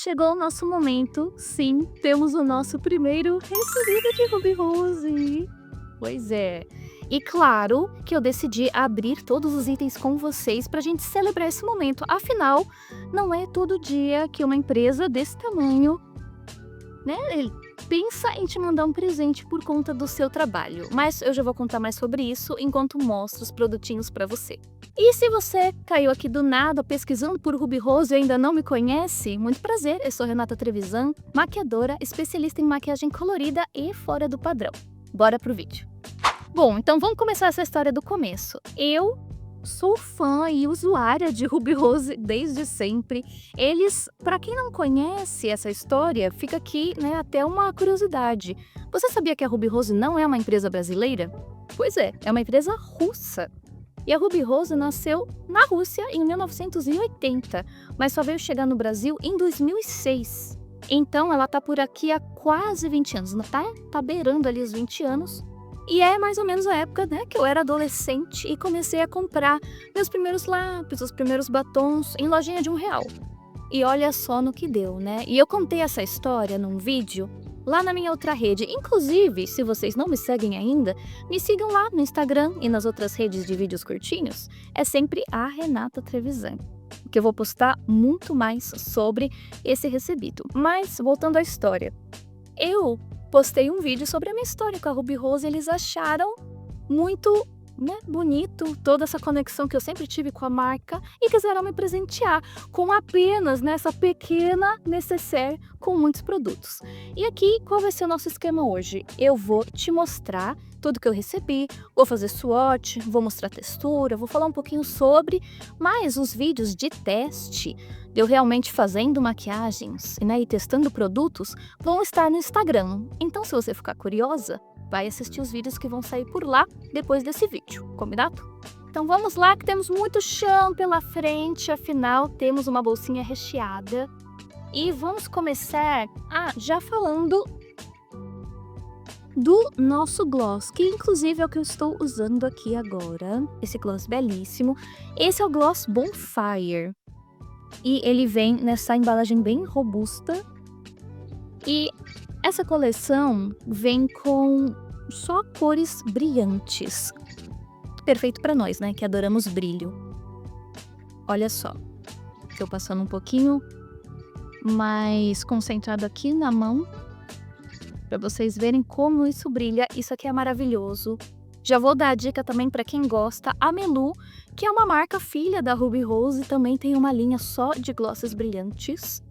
chegou o nosso momento. Sim, temos o nosso primeiro recebido de Ruby Rose. Pois é. E claro que eu decidi abrir todos os itens com vocês pra gente celebrar esse momento. Afinal, não é todo dia que uma empresa desse tamanho, né, pensa em te mandar um presente por conta do seu trabalho. Mas eu já vou contar mais sobre isso enquanto mostro os produtinhos pra você. E se você caiu aqui do nada pesquisando por Ruby Rose e ainda não me conhece, muito prazer, eu sou Renata Trevisan, maquiadora, especialista em maquiagem colorida e fora do padrão. Bora pro vídeo. Bom, então vamos começar essa história do começo. Eu sou fã e usuária de Ruby Rose desde sempre. Eles, para quem não conhece essa história, fica aqui, né, até uma curiosidade. Você sabia que a Ruby Rose não é uma empresa brasileira? Pois é uma empresa russa. E a Ruby Rose nasceu na Rússia em 1980, mas só veio chegar no Brasil em 2006. Então ela tá por aqui há quase 20 anos, tá beirando ali os 20 anos. E é mais ou menos a época, né, que eu era adolescente e comecei a comprar meus primeiros lápis, os primeiros batons em lojinha de R$1. E olha só no que deu, né? E eu contei essa história num vídeo lá na minha outra rede. Inclusive, se vocês não me seguem ainda, me sigam lá no Instagram e nas outras redes de vídeos curtinhos. É sempre a Renata Trevisan, que eu vou postar muito mais sobre esse recebido. Mas, voltando à história. Eu postei um vídeo sobre a minha história com a Ruby Rose e eles acharam muito, né, bonito toda essa conexão que eu sempre tive com a marca e quiseram me presentear com apenas, né, essa pequena necessaire com muitos produtos. E aqui, qual vai ser o nosso esquema hoje? Eu vou te mostrar tudo que eu recebi, vou fazer swatch, vou mostrar textura, vou falar um pouquinho sobre, mas os vídeos de teste, de eu realmente fazendo maquiagens, né, e testando produtos, vão estar no Instagram. Então, se você ficar curiosa, vai assistir os vídeos que vão sair por lá depois desse vídeo, combinado? Então vamos lá que temos muito chão pela frente, afinal temos uma bolsinha recheada. E vamos começar já falando do nosso gloss, que inclusive é o que eu estou usando aqui agora. Esse gloss belíssimo. Esse é o gloss Bonfire. E ele vem nessa embalagem bem robusta. E essa coleção vem com só cores brilhantes. Perfeito para nós, né, que adoramos brilho. Olha só. Eu passando um pouquinho mais concentrado aqui na mão, para vocês verem como isso brilha. Isso aqui é maravilhoso. Já vou dar a dica também para quem gosta. A Melu, que é uma marca filha da Ruby Rose, também tem uma linha só de glosses brilhantes.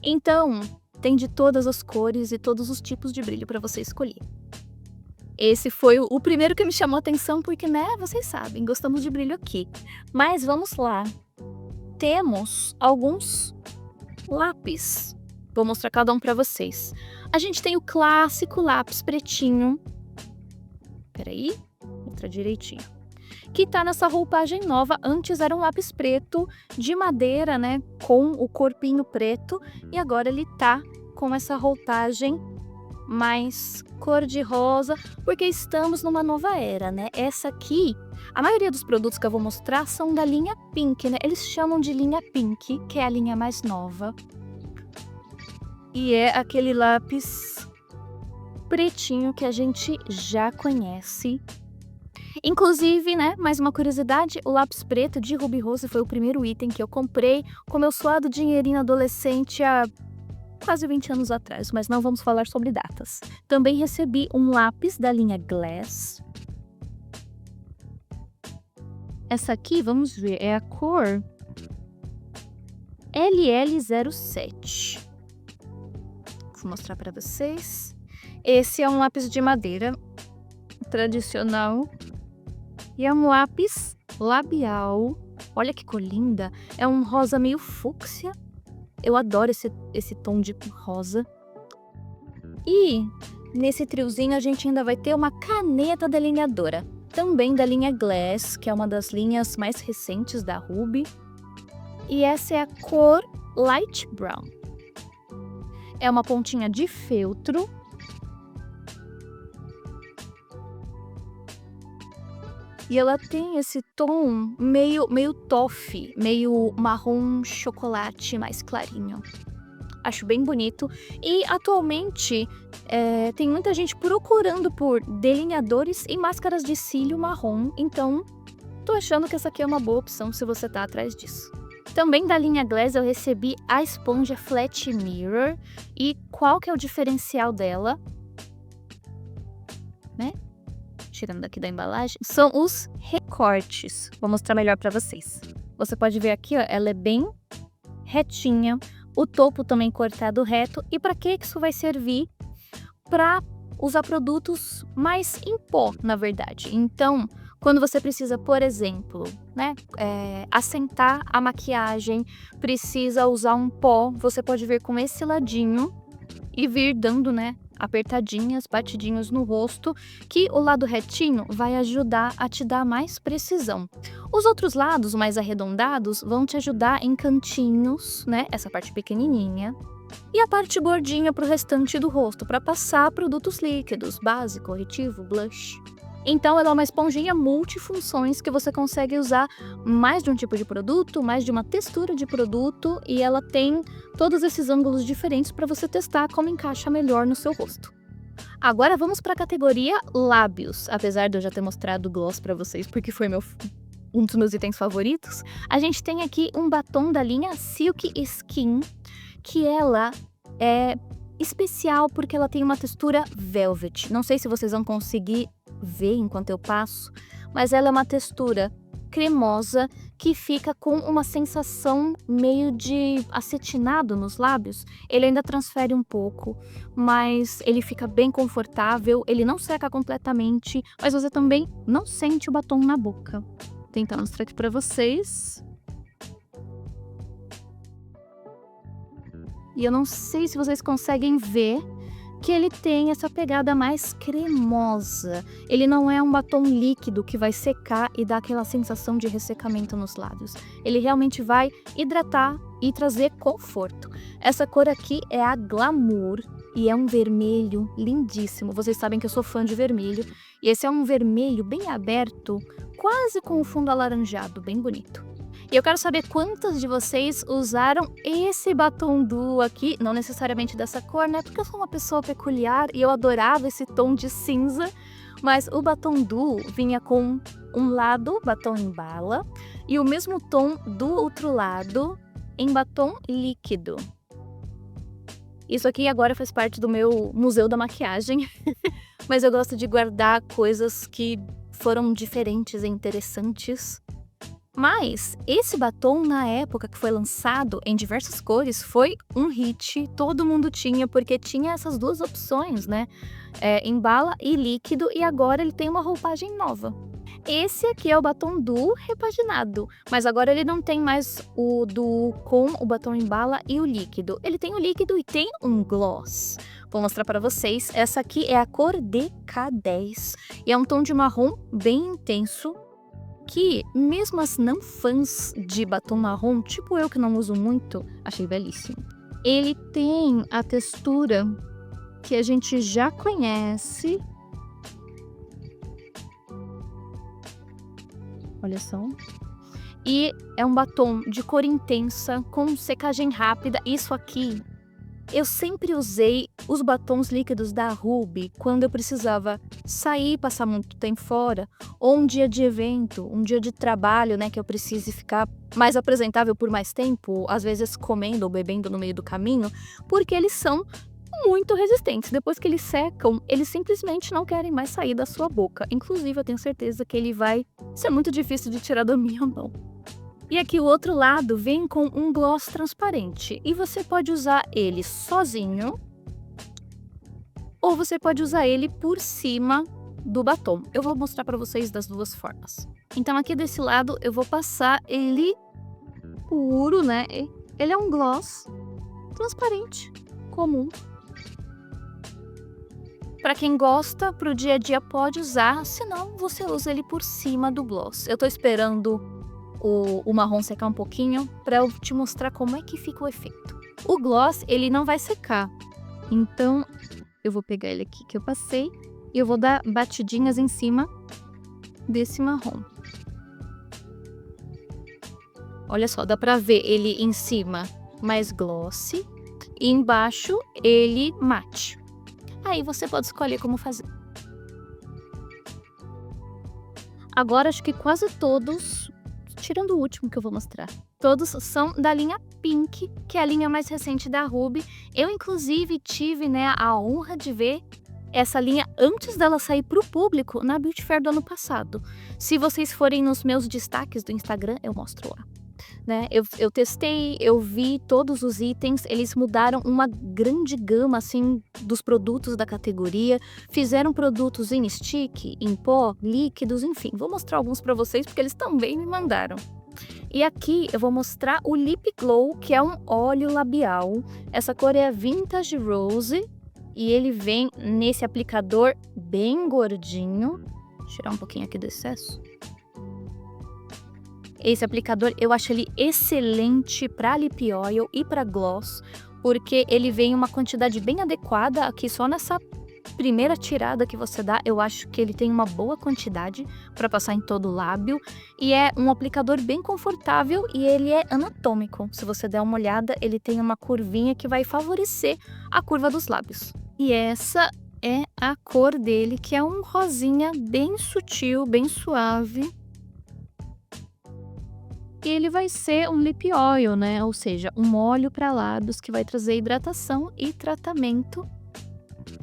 Então, tem de todas as cores e todos os tipos de brilho para você escolher. Esse foi o primeiro que me chamou a atenção porque, né, vocês sabem, gostamos de brilho aqui. Mas vamos lá. Temos alguns lápis. Vou mostrar cada um para vocês. A gente tem o clássico lápis pretinho. Peraí, mostrar direitinho. Que tá nessa roupagem nova. Antes era um lápis preto de madeira, né, com o corpinho preto. E agora ele tá com essa roupagem mais cor de rosa, porque estamos numa nova era, né? Essa aqui, a maioria dos produtos que eu vou mostrar são da linha Pink, né? Eles chamam de linha Pink, que é a linha mais nova. E é aquele lápis pretinho que a gente já conhece. Inclusive, né, mais uma curiosidade, o lápis preto de Ruby Rose foi o primeiro item que eu comprei com meu suado dinheirinho adolescente há quase 20 anos atrás, mas não vamos falar sobre datas. Também recebi um lápis da linha Glass. Essa aqui, vamos ver, é a cor LL07. Vou mostrar para vocês. Esse é um lápis de madeira tradicional e é um lápis labial. Olha que cor linda! É um rosa meio fúcsia. Eu adoro esse tom de rosa. E nesse triozinho a gente ainda vai ter uma caneta delineadora. Também da linha Glass, que é uma das linhas mais recentes da Ruby. E essa é a cor Light Brown. É uma pontinha de feltro. E ela tem esse tom meio toffee, meio marrom chocolate mais clarinho. Acho bem bonito. E atualmente tem muita gente procurando por delineadores e máscaras de cílio marrom. Então, tô achando que essa aqui é uma boa opção se você tá atrás disso. Também da linha Glass eu recebi a esponja Flat Mirror. E qual que é o diferencial dela? Né? Tirando daqui da embalagem, são os recortes. Vou mostrar melhor para vocês. Você pode ver aqui, ó, ela é bem retinha, o topo também cortado reto. E para que isso vai servir? Para usar produtos mais em pó, na verdade. Então, quando você precisa, por exemplo, né, assentar a maquiagem, precisa usar um pó, você pode vir com esse ladinho e vir dando, né, apertadinhas, batidinhos no rosto, que o lado retinho vai ajudar a te dar mais precisão. Os outros lados mais arredondados vão te ajudar em cantinhos, né, essa parte pequenininha. E a parte gordinha para o restante do rosto, para passar produtos líquidos, base, corretivo, blush. Então ela é uma esponjinha multifunções que você consegue usar mais de um tipo de produto, mais de uma textura de produto, e ela tem todos esses ângulos diferentes para você testar como encaixa melhor no seu rosto. Agora vamos para a categoria lábios. Apesar de eu já ter mostrado o gloss para vocês, porque foi um dos meus itens favoritos, a gente tem aqui um batom da linha Silk Skin, que ela é especial porque ela tem uma textura velvet. Não sei se vocês vão conseguir ver enquanto eu passo, mas ela é uma textura cremosa que fica com uma sensação meio de acetinado nos lábios. Ele ainda transfere um pouco, mas ele fica bem confortável, ele não seca completamente, mas você também não sente o batom na boca. Vou tentar mostrar aqui pra vocês. E eu não sei se vocês conseguem ver que ele tem essa pegada mais cremosa. Ele não é um batom líquido que vai secar e dar aquela sensação de ressecamento nos lábios. Ele realmente vai hidratar e trazer conforto. Essa cor aqui é a Glamour e é um vermelho lindíssimo. Vocês sabem que eu sou fã de vermelho. E esse é um vermelho bem aberto, quase com o fundo alaranjado, bem bonito. E eu quero saber quantas de vocês usaram esse batom duo aqui, não necessariamente dessa cor, né? Porque eu sou uma pessoa peculiar e eu adorava esse tom de cinza, mas o batom duo vinha com um lado batom em bala e o mesmo tom do outro lado em batom líquido. Isso aqui agora faz parte do meu museu da maquiagem, mas eu gosto de guardar coisas que foram diferentes e interessantes. Mas esse batom, na época que foi lançado em diversas cores, foi um hit, todo mundo tinha, porque tinha essas duas opções, né? Em bala e líquido, e agora ele tem uma roupagem nova. Esse aqui é o batom duo repaginado, mas agora ele não tem mais o duo com o batom em bala e o líquido. Ele tem o líquido e tem um gloss. Vou mostrar para vocês. Essa aqui é a cor DK10 e é um tom de marrom bem intenso, que mesmo as não fãs de batom marrom, tipo eu que não uso muito, achei belíssimo. Ele tem a textura que a gente já conhece. Olha só. E é um batom de cor intensa, com secagem rápida. Isso aqui, eu sempre usei os batons líquidos da Ruby quando eu precisava sair, passar muito tempo fora, ou um dia de evento, um dia de trabalho, né, que eu precise ficar mais apresentável por mais tempo, às vezes comendo ou bebendo no meio do caminho, porque eles são muito resistentes. Depois que eles secam, eles simplesmente não querem mais sair da sua boca. Inclusive, eu tenho certeza que ele vai ser muito difícil de tirar da minha mão. E aqui o outro lado vem com um gloss transparente. E você pode usar ele sozinho, ou você pode usar ele por cima do batom. Eu vou mostrar para vocês das duas formas. Então aqui desse lado eu vou passar ele puro, né? Ele é um gloss transparente, comum. Para quem gosta, pro dia a dia pode usar, senão você usa ele por cima do gloss. Eu tô esperando o marrom secar um pouquinho para eu te mostrar como é que fica o efeito. O gloss, ele não vai secar, então eu vou pegar ele aqui que eu passei e eu vou dar batidinhas em cima desse marrom. Olha só, dá pra ver ele em cima mais glossy e embaixo ele mate. Aí você pode escolher como fazer. Agora acho que quase todos, tirando o último que eu vou mostrar, todos são da linha Pink, que é a linha mais recente da Ruby. Eu inclusive tive, né, a honra de ver essa linha antes dela sair para o público na Beauty Fair do ano passado. Se vocês forem nos meus destaques do Instagram, eu mostro lá. Né? Eu testei, eu vi todos os itens, eles mudaram uma grande gama assim dos produtos da categoria, fizeram produtos em stick, em pó, líquidos, enfim. Vou mostrar alguns para vocês porque eles também me mandaram. E aqui eu vou mostrar o Lip Glow, que é um óleo labial. Essa cor é Vintage Rose e ele vem nesse aplicador bem gordinho. Vou tirar um pouquinho aqui do excesso. Esse aplicador eu acho ele excelente para lip oil e para gloss, porque ele vem em uma quantidade bem adequada aqui só nessa primeira tirada que você dá. Eu acho que ele tem uma boa quantidade para passar em todo o lábio e é um aplicador bem confortável e ele é anatômico. Se você der uma olhada, ele tem uma curvinha que vai favorecer a curva dos lábios. E essa é a cor dele, que é um rosinha bem sutil, bem suave. E ele vai ser um lip oil, né? Ou seja, um óleo para lábios que vai trazer hidratação e tratamento.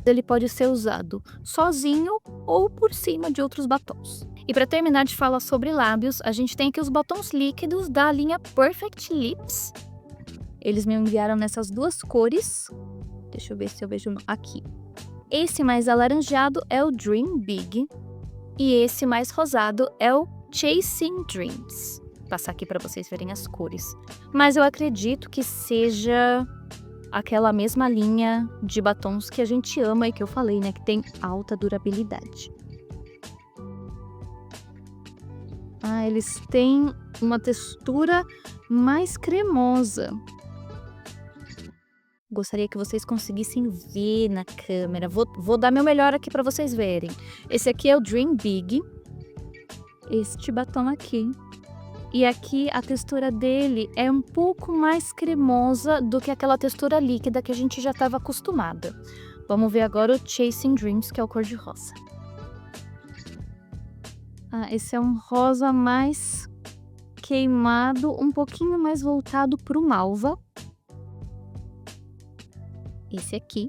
Ele pode ser usado sozinho ou por cima de outros batons. E para terminar de falar sobre lábios, a gente tem aqui os batons líquidos da linha Perfect Lips. Eles me enviaram nessas duas cores. Deixa eu ver se eu vejo aqui. Esse mais alaranjado é o Dream Big e esse mais rosado é o Chasing Dreams. Passar aqui para vocês verem as cores. Mas eu acredito que seja aquela mesma linha de batons que a gente ama e que eu falei, né, que tem alta durabilidade. Eles têm uma textura mais cremosa. Gostaria que vocês conseguissem ver na câmera. Vou dar meu melhor aqui para vocês verem. Esse aqui é o Dream Big. Este batom aqui. E aqui a textura dele é um pouco mais cremosa do que aquela textura líquida que a gente já estava acostumada. Vamos ver agora o Chasing Dreams, que é o cor de rosa. Esse é um rosa mais queimado, um pouquinho mais voltado para o malva. Esse aqui.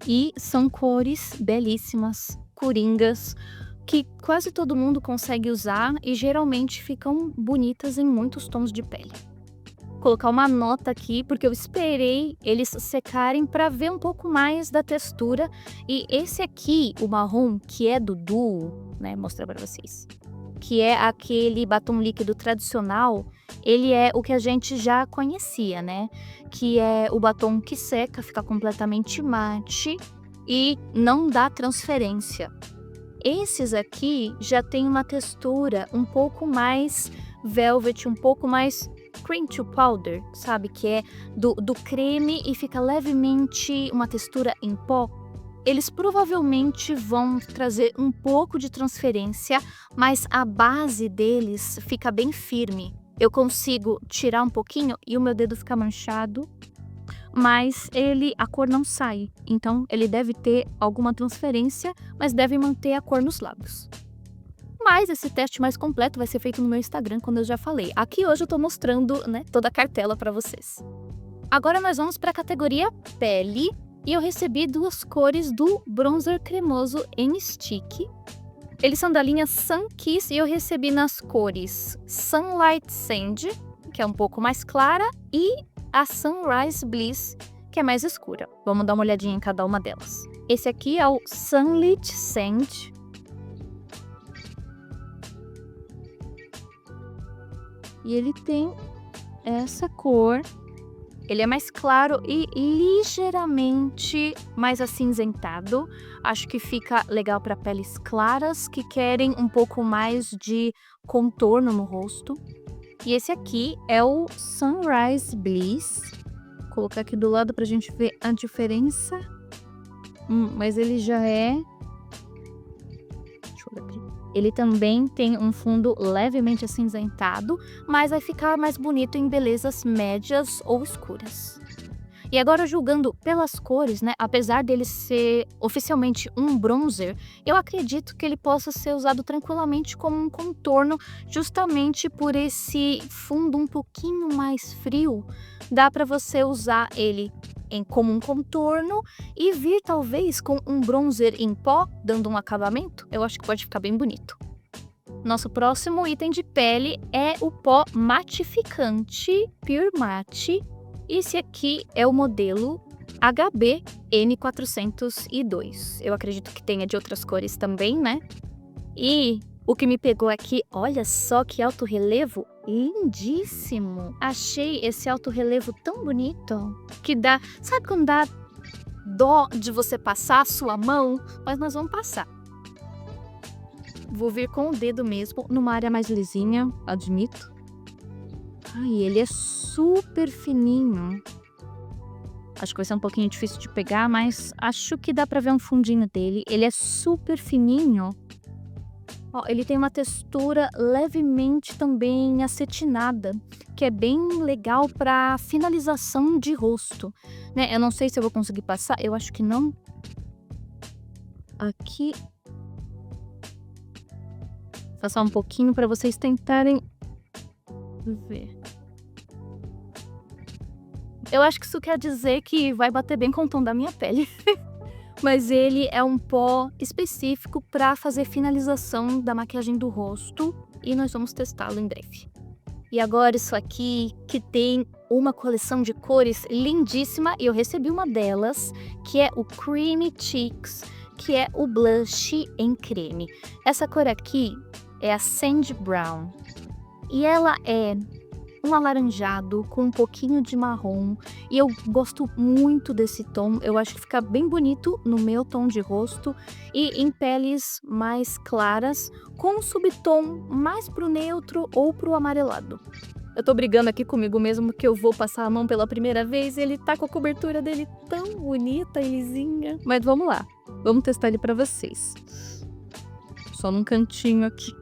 E são cores belíssimas, coringas, que quase todo mundo consegue usar e geralmente ficam bonitas em muitos tons de pele. Vou colocar uma nota aqui porque eu esperei eles secarem para ver um pouco mais da textura. E esse aqui, o marrom, que é do Duo, né, mostrar para vocês, que é aquele batom líquido tradicional, ele é o que a gente já conhecia, né? Que é o batom que seca, fica completamente mate e não dá transferência. Esses aqui já tem uma textura um pouco mais velvet, um pouco mais cream to powder, sabe? Que é do creme e fica levemente uma textura em pó. Eles provavelmente vão trazer um pouco de transferência, mas a base deles fica bem firme. Eu consigo tirar um pouquinho e o meu dedo fica manchado, mas a cor não sai. Então ele deve ter alguma transferência, mas deve manter a cor nos lábios. Mas esse teste mais completo vai ser feito no meu Instagram, quando eu já falei. Aqui hoje eu tô mostrando, né, toda a cartela para vocês. Agora nós vamos para a categoria pele. E eu recebi duas cores do bronzer cremoso em stick. Eles são da linha Sun Kiss e eu recebi nas cores Sunlight Sand, que é um pouco mais clara, e a Sunrise Bliss, que é mais escura. Vamos dar uma olhadinha em cada uma delas. Esse aqui é o Sunlit Sand. E ele tem essa cor. Ele é mais claro e ligeiramente mais acinzentado. Acho que fica legal para peles claras que querem um pouco mais de contorno no rosto. E esse aqui é o Sunrise Bliss. Vou colocar aqui do lado pra gente ver a diferença. Mas ele já é... Deixa eu ver aqui. Ele também tem um fundo levemente acinzentado, mas vai ficar mais bonito em belezas médias ou escuras. E agora julgando pelas cores, né, apesar dele ser oficialmente um bronzer, eu acredito que ele possa ser usado tranquilamente como um contorno, justamente por esse fundo um pouquinho mais frio. Dá para você usar ele como um contorno e vir talvez com um bronzer em pó, dando um acabamento. Eu acho que pode ficar bem bonito. Nosso próximo item de pele é o pó matificante Pure Matte. Esse aqui é o modelo HB N402. Eu acredito que tenha de outras cores também, né? E o que me pegou aqui, olha só que alto relevo lindíssimo. Achei esse alto relevo tão bonito que dá, sabe quando dá dó de você passar a sua mão? Mas nós vamos passar. Vou vir com o dedo mesmo, numa área mais lisinha, admito. Ai, ele é super fininho. Acho que vai ser um pouquinho difícil de pegar, mas acho que dá pra ver um fundinho dele. Ele é super fininho. Ó, ele tem uma textura levemente também acetinada, que é bem legal pra finalização de rosto, né? Eu não sei se eu vou conseguir passar, eu acho que não. Aqui. Vou passar um pouquinho pra vocês tentarem ver. Eu acho que isso quer dizer que vai bater bem com o tom da minha pele. Mas ele é um pó específico para fazer finalização da maquiagem do rosto e nós vamos testá-lo em breve. E agora isso aqui que tem uma coleção de cores lindíssima e eu recebi uma delas, que é o Creamy Cheeks, que é o blush em creme. Essa cor aqui é a Sand Brown e ela é um alaranjado com um pouquinho de marrom e eu gosto muito desse tom, eu acho que fica bem bonito no meu tom de rosto e em peles mais claras com um subtom mais pro neutro ou pro amarelado. Eu tô brigando aqui comigo mesmo que eu vou passar a mão pela primeira vez e ele tá com a cobertura dele tão bonita e lisinha. Mas vamos lá, vamos testar ele pra vocês. Só num cantinho aqui.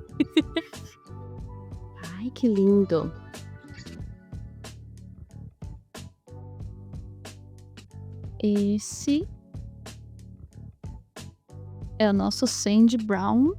Ai, que lindo! Esse é o nosso Sand Brown.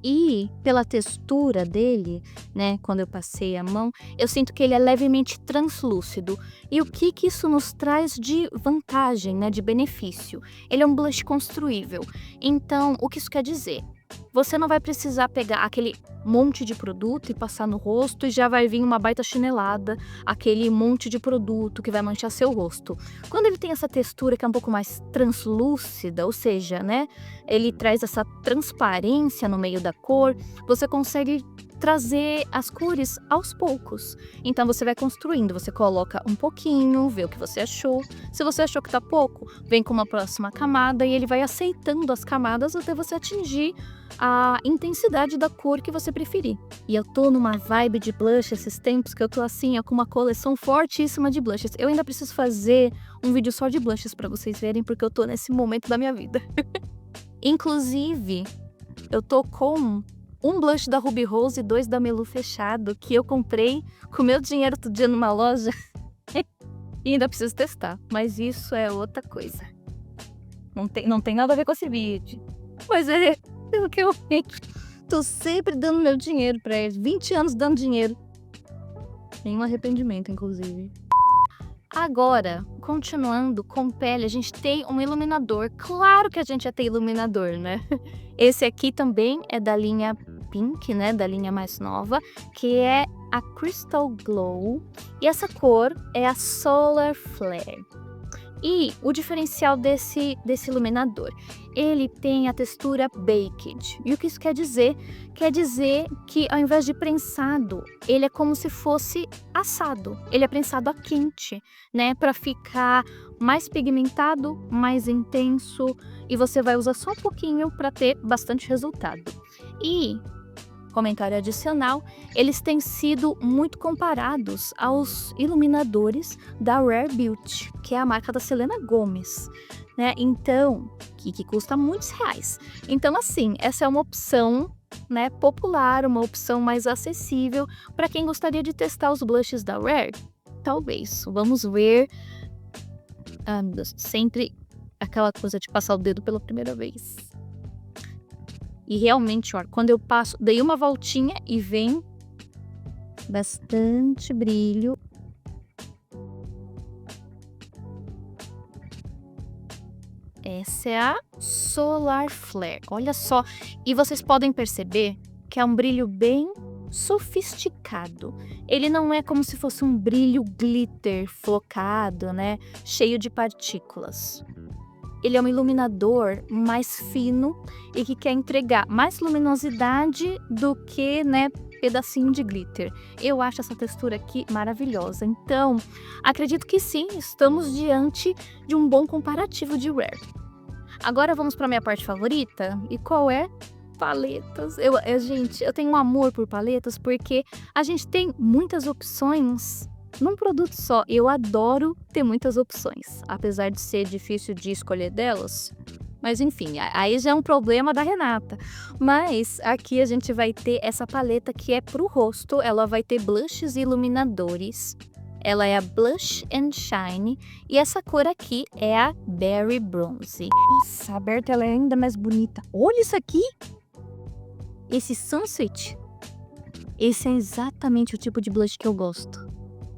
E pela textura dele, né, quando eu passei a mão, eu sinto que ele é levemente translúcido. E o que isso nos traz de vantagem, né, de benefício? Ele é um blush construível. Então, o que isso quer dizer? Você não vai precisar pegar aquele monte de produto e passar no rosto e já vai vir uma baita chinelada, aquele monte de produto que vai manchar seu rosto. Quando ele tem essa textura que é um pouco mais translúcida, ou seja, né, ele traz essa transparência no meio da cor, você consegue trazer as cores aos poucos. Então você vai construindo, você coloca um pouquinho, vê o que você achou. Se você achou que tá pouco, vem com uma próxima camada e ele vai aceitando as camadas até você atingir a intensidade da cor que você preferir. E eu tô numa vibe de blush esses tempos que eu tô assim, ó, com uma coleção fortíssima de blushes. Eu ainda preciso fazer um vídeo só de blushes pra vocês verem, porque eu tô nesse momento da minha vida. Inclusive, eu tô com um blush da Ruby Rose e 2 da Melu fechado, que eu comprei com meu dinheiro outro dia numa loja. E ainda preciso testar, mas isso é outra coisa. Não tem nada a ver com esse vídeo. Mas é pelo que eu tô sempre dando meu dinheiro pra eles. 20 anos dando dinheiro. Nenhum arrependimento, inclusive. Agora, continuando com pele, a gente tem um iluminador. Claro que a gente já tem iluminador, né? Esse aqui também é da linha Pink, né? Da linha mais nova, que é a Crystal Glow. E essa cor é a Solar Flare. E o diferencial desse iluminador, ele tem a textura baked. E o que isso quer dizer? Quer dizer que ao invés de prensado, ele é como se fosse assado. Ele é prensado a quente, né? Para ficar mais pigmentado, mais intenso. E você vai usar só um pouquinho para ter bastante resultado. E comentário adicional, eles têm sido muito comparados aos iluminadores da Rare Beauty, que é a marca da Selena Gomez. né, então, que custa muitos reais. Então, assim, essa é uma opção, né, popular, uma opção mais acessível para quem gostaria de testar os blushes da Rare. Talvez, vamos ver. Ah, meu Deus, sempre aquela coisa de passar o dedo pela primeira vez. E realmente, ó, quando eu passo, dei uma voltinha e vem bastante brilho. Essa é a Solar Flare, olha só. E vocês podem perceber que é um brilho bem sofisticado. Ele não é como se fosse um brilho glitter flocado, né, cheio de partículas. Ele é um iluminador mais fino e que quer entregar mais luminosidade do que, né, pedacinho de glitter. Eu acho essa textura aqui maravilhosa. Então, acredito que sim, estamos diante de um bom comparativo de Rare. Agora vamos para minha parte favorita. E qual é? Paletas. Gente, eu tenho um amor por paletas porque a gente tem muitas opções num produto só. Eu adoro ter muitas opções, apesar de ser difícil de escolher delas. Mas enfim, aí já é um problema da Renata. Mas aqui a gente vai ter essa paleta que é pro rosto. Ela vai ter blushes e iluminadores. Ela é a Blush and Shine. E essa cor aqui é a Berry Bronze. Nossa, aberta ela é ainda mais bonita. Olha isso aqui! Esse Sunset. Esse é exatamente o tipo de blush que eu gosto.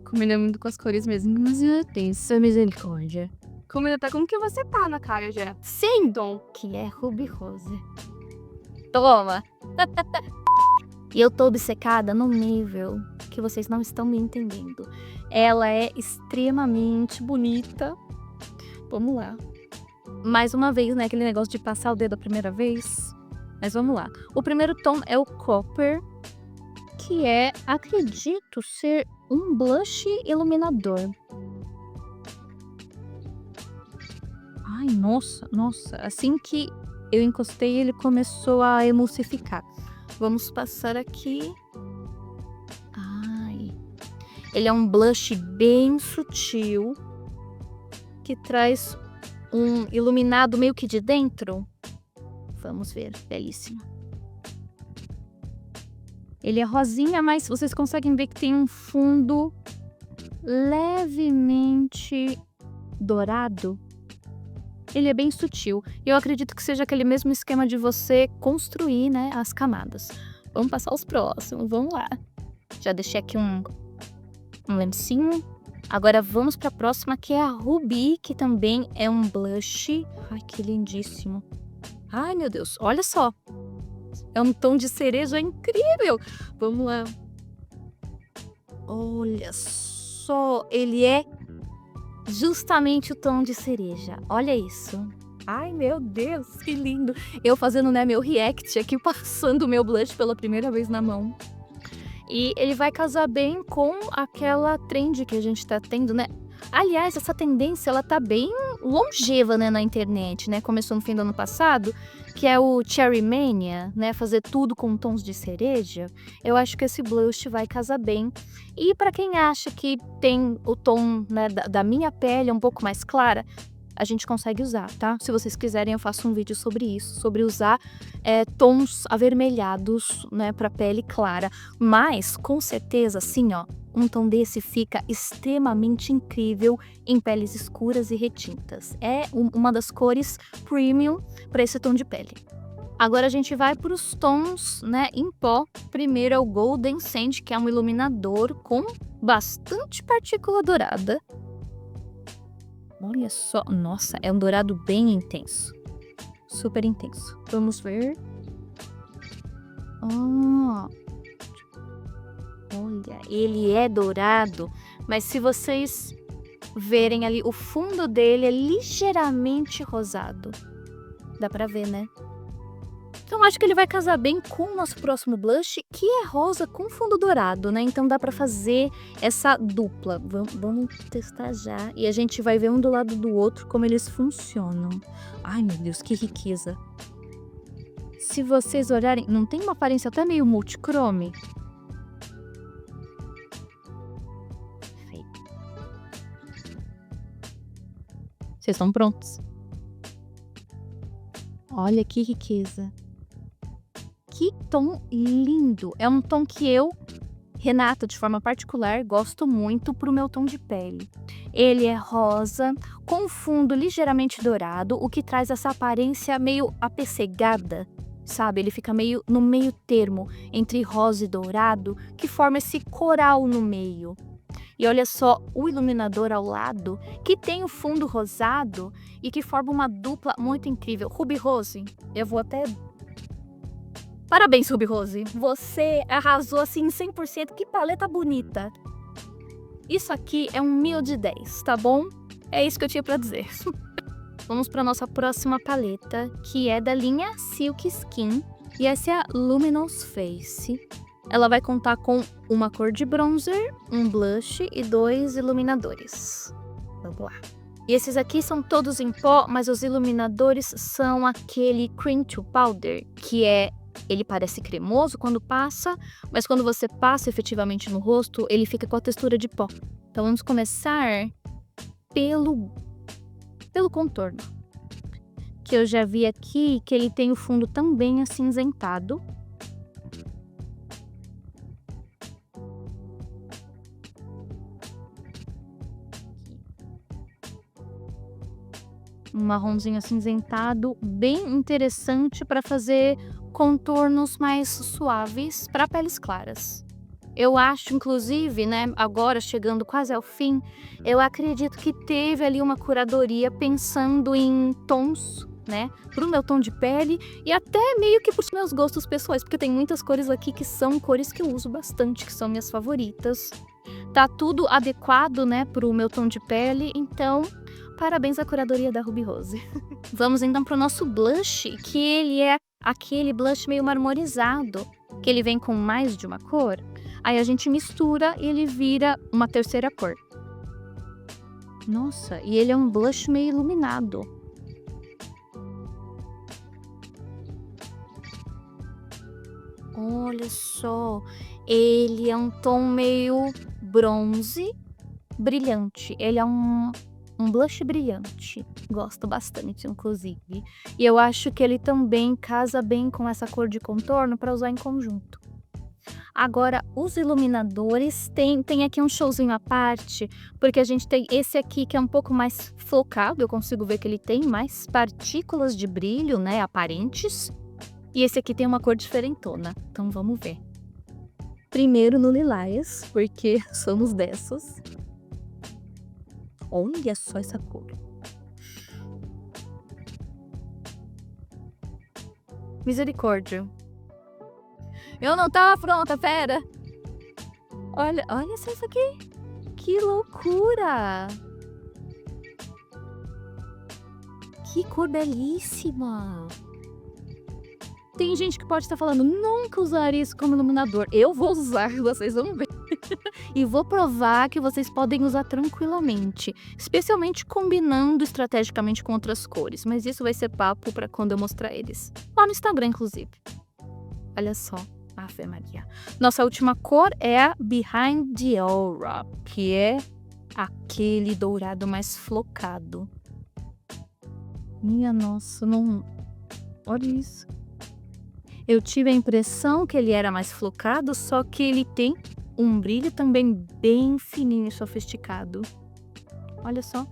Combina muito com as cores mesmo. Mas eu tenho essa misericórdia. Combina até como que você tá na cara já. Sem dom. Que é Ruby Rose. Toma! E eu tô obcecada num nível que vocês não estão me entendendo. Ela é extremamente bonita. Vamos lá. Mais uma vez, né? Aquele negócio de passar o dedo a primeira vez. Mas vamos lá. O primeiro tom é o Copper, que é, acredito, ser um blush iluminador. Ai, nossa. Assim que eu encostei, ele começou a emulsificar. Vamos passar aqui. Ai. Ele é um blush bem sutil, que traz um iluminado meio que de dentro. Vamos ver, belíssimo. Ele é rosinha, mas vocês conseguem ver que tem um fundo levemente dourado. Ele é bem sutil. E eu acredito que seja aquele mesmo esquema de você construir, né, as camadas. Vamos passar os próximos, vamos lá. Já deixei aqui um lencinho. Agora vamos para a próxima, que é a Ruby, que também é um blush. Ai, que lindíssimo. Ai, meu Deus, olha só. É um tom de cereja incrível. Vamos lá. Olha só, ele é justamente o tom de cereja. Olha isso. Ai, meu Deus, que lindo. Eu fazendo, né, meu react aqui, passando o meu blush pela primeira vez na mão. E ele vai casar bem com aquela trend que a gente tá tendo, né? Aliás, essa tendência, ela tá bem longeva, né, na internet, né? Começou no fim do ano passado, que é o Cherry Mania, né? Fazer tudo com tons de cereja. Eu acho que esse blush vai casar bem. E para quem acha que tem o tom, né, da minha pele um pouco mais clara, a gente consegue usar, tá? Se vocês quiserem, eu faço um vídeo sobre isso, sobre usar tons avermelhados, né, pra pele clara. Mas, com certeza, assim, ó, um tom desse fica extremamente incrível em peles escuras e retintas. É uma das cores premium para esse tom de pele. Agora a gente vai para os tons, né, em pó. Primeiro é o Golden Sand, que é um iluminador com bastante partícula dourada. Olha só, nossa, é um dourado bem intenso. Super intenso. Vamos ver. Olha, ele é dourado, mas se vocês verem ali, o fundo dele é ligeiramente rosado. Dá pra ver, né? Então acho que ele vai casar bem com o nosso próximo blush, que é rosa com fundo dourado, né? Então dá pra fazer essa dupla. Vamos testar já. E a gente vai ver um do lado do outro como eles funcionam. Ai, meu Deus, que riqueza. Se vocês olharem, não tem uma aparência até meio multichrome? Perfeito. Vocês estão prontos? Olha que riqueza. Que tom lindo. É um tom que eu, Renata, de forma particular, gosto muito pro meu tom de pele. Ele é rosa, com fundo ligeiramente dourado, o que traz essa aparência meio apessegada, sabe? Ele fica meio no meio termo entre rosa e dourado, que forma esse coral no meio. E olha só o iluminador ao lado, que tem o fundo rosado e que forma uma dupla muito incrível. Ruby Rose, eu vou até... Parabéns, Ruby Rose. Você arrasou assim 100%. Que paleta bonita. Isso aqui é um 1000 de 10, tá bom? É isso que eu tinha pra dizer. Vamos para nossa próxima paleta, que é da linha Silk Skin. E essa é a Luminous Face. Ela vai contar com uma cor de bronzer, um blush e 2 iluminadores. Vamos lá. E esses aqui são todos em pó, mas os iluminadores são aquele Cream to Powder, que ele parece cremoso quando passa, mas quando você passa efetivamente no rosto, ele fica com a textura de pó. Então vamos começar pelo contorno. Que eu já vi aqui que ele tem o fundo também acinzentado. Um marronzinho acinzentado, bem interessante para fazer contornos mais suaves para peles claras. Eu acho, inclusive, né, agora chegando quase ao fim, eu acredito que teve ali uma curadoria pensando em tons, né, pro meu tom de pele e até meio que pros meus gostos pessoais, porque tem muitas cores aqui que são cores que eu uso bastante, que são minhas favoritas. Tá tudo adequado, né, pro meu tom de pele, então parabéns à curadoria da Ruby Rose. Vamos então pro nosso blush, que ele é aquele blush meio marmorizado, que ele vem com mais de uma cor. Aí a gente mistura e ele vira uma terceira cor. Nossa, e ele é um blush meio iluminado. Olha só, ele é um tom meio bronze brilhante. Ele é um blush brilhante. Gosto bastante, inclusive. E eu acho que ele também casa bem com essa cor de contorno para usar em conjunto. Agora, os iluminadores tem aqui um showzinho à parte, porque a gente tem esse aqui que é um pouco mais focado, eu consigo ver que ele tem mais partículas de brilho, né, aparentes. E esse aqui tem uma cor diferentona, então vamos ver. Primeiro no lilás, porque somos dessas. Olha só essa cor. Misericórdia. Eu não tava pronta, pera. Olha só isso aqui. Que loucura. Que cor belíssima. Tem gente que pode estar falando, nunca usar isso como iluminador. Eu vou usar, vocês vão ver. E vou provar que vocês podem usar tranquilamente, especialmente combinando estrategicamente com outras cores, mas isso vai ser papo para quando eu mostrar eles. Lá no Instagram, inclusive. Olha só, Ave Maria. Nossa última cor é a Behind the Aura, que é aquele dourado mais flocado. Minha nossa, não... Olha isso. Eu tive a impressão que ele era mais flocado, só que ele tem um brilho também bem fininho e sofisticado. Olha só.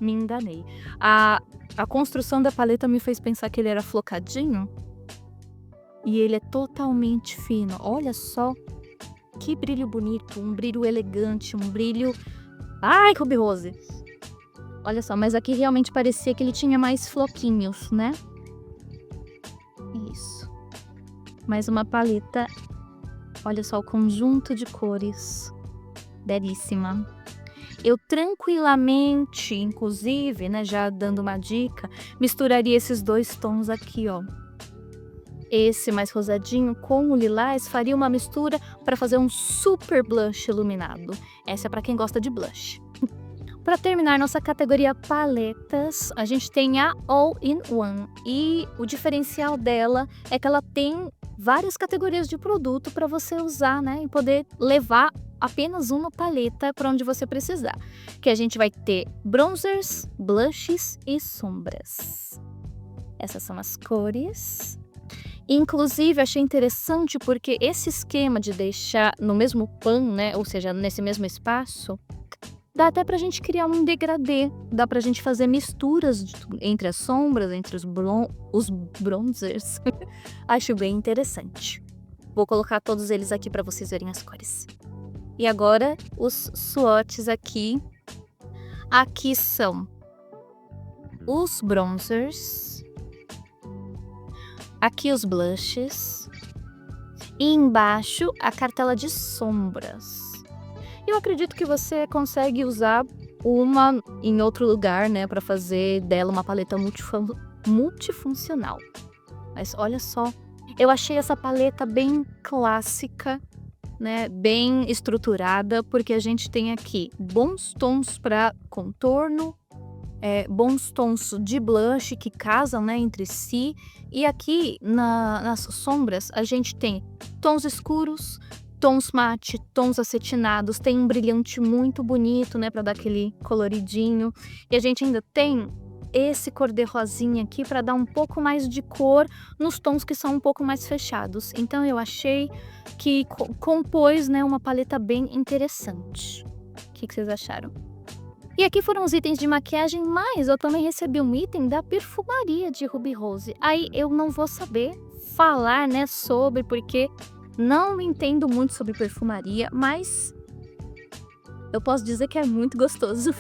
Me enganei. A construção da paleta me fez pensar que ele era flocadinho. E ele é totalmente fino. Olha só. Que brilho bonito. Um brilho elegante. Um brilho... Ai, Ruby Rose. Olha só, mas aqui realmente parecia que ele tinha mais floquinhos, né? Isso. Mais uma paleta. Olha só o conjunto de cores. Belíssima. Eu tranquilamente, inclusive, né, já dando uma dica, misturaria esses dois tons aqui, ó. Esse mais rosadinho com o lilás faria uma mistura para fazer um super blush iluminado. Essa é para quem gosta de blush. Para terminar nossa categoria paletas, a gente tem a All-in-One. E o diferencial dela é que ela tem várias categorias de produto para você usar, né? E poder levar apenas uma paleta para onde você precisar. Que a gente vai ter bronzers, blushes e sombras. Essas são as cores. Inclusive, achei interessante porque esse esquema de deixar no mesmo pan, né, ou seja, nesse mesmo espaço, dá até pra gente criar um degradê, dá pra gente fazer misturas entre as sombras, entre os bronzers. Acho bem interessante. Vou colocar todos eles aqui pra vocês verem as cores. E agora, os swatches aqui. Aqui são os bronzers. Aqui os blushes. E embaixo a cartela de sombras. Eu acredito que você consegue usar uma em outro lugar, né, para fazer dela uma paleta multifuncional. Mas olha só, eu achei essa paleta bem clássica, né, bem estruturada, porque a gente tem aqui bons tons para contorno, bons tons de blush que casam, né, entre si. E aqui nas sombras a gente tem tons escuros, tons mate, tons acetinados, tem um brilhante muito bonito, né, para dar aquele coloridinho. E a gente ainda tem esse cor de rosinha aqui para dar um pouco mais de cor nos tons que são um pouco mais fechados. Então eu achei que compôs, né, uma paleta bem interessante. O que vocês acharam? E aqui foram os itens de maquiagem, mas eu também recebi um item da perfumaria de Ruby Rose. Aí eu não vou saber falar, né, sobre, porque não entendo muito sobre perfumaria, mas eu posso dizer que é muito gostoso.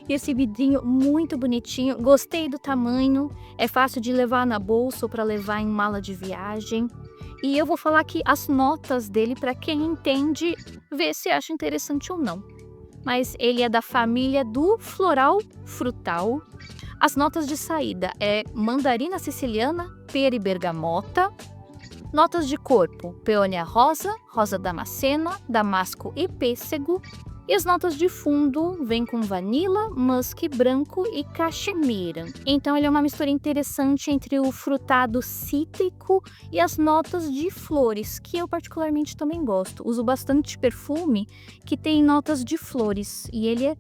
E esse vidrinho muito bonitinho, gostei do tamanho, é fácil de levar na bolsa ou para levar em mala de viagem. E eu vou falar aqui as notas dele para quem entende ver se acha interessante ou não. Mas ele é da família do floral frutal. As notas de saída é mandarina siciliana, pera e bergamota. Notas de corpo, peônia rosa, rosa damascena, damasco e pêssego. E as notas de fundo vêm com vanila, musk branco e cachemira. Então ele é uma mistura interessante entre o frutado cítrico e as notas de flores, que eu particularmente também gosto. Uso bastante perfume que tem notas de flores e ele é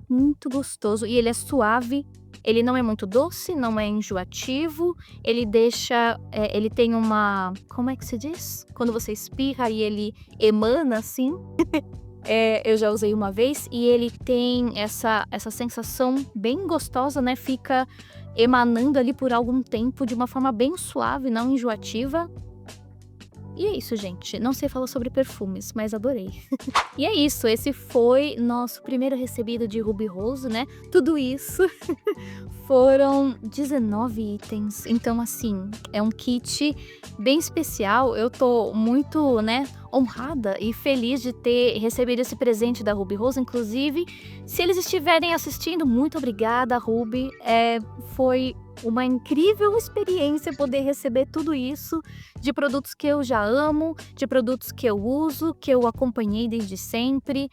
muito gostoso e ele é suave. Ele não é muito doce, não é enjoativo, ele deixa, ele tem uma, como é que se diz? Quando você espirra e ele emana assim. Eu já usei uma vez e ele tem essa sensação bem gostosa, né? Fica emanando ali por algum tempo de uma forma bem suave, não enjoativa. E é isso, gente. Não sei falar sobre perfumes, mas adorei. E é isso, esse foi nosso primeiro recebido de Ruby Rose, né? Tudo isso foram 19 itens. Então, assim, é um kit bem especial. Eu tô muito, né, honrada e feliz de ter recebido esse presente da Ruby Rose. Inclusive, se eles estiverem assistindo, muito obrigada, Ruby. Foi uma incrível experiência poder receber tudo isso de produtos que eu já amo, de produtos que eu uso, que eu acompanhei desde sempre.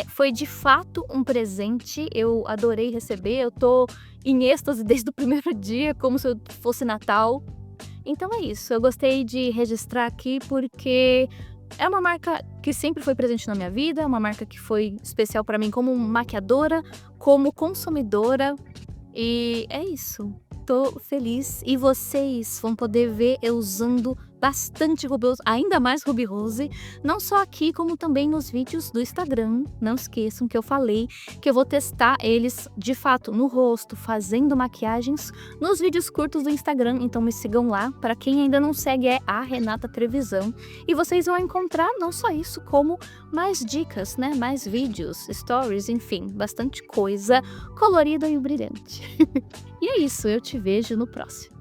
Foi de fato um presente, eu adorei receber, eu tô em êxtase desde o primeiro dia, como se fosse Natal. Então é isso, eu gostei de registrar aqui porque é uma marca que sempre foi presente na minha vida, uma marca que foi especial para mim como maquiadora, como consumidora. E é isso. Tô feliz e vocês vão poder ver eu usando bastante Ruby Rose, ainda mais Ruby Rose, não só aqui como também nos vídeos do Instagram. Não esqueçam que eu falei que eu vou testar eles de fato no rosto, fazendo maquiagens nos vídeos curtos do Instagram, então me sigam lá. Para quem ainda não segue é a Renata Trevisan e vocês vão encontrar não só isso, como mais dicas, né, mais vídeos, stories, enfim, bastante coisa colorida e brilhante. E é isso, eu te vejo no próximo.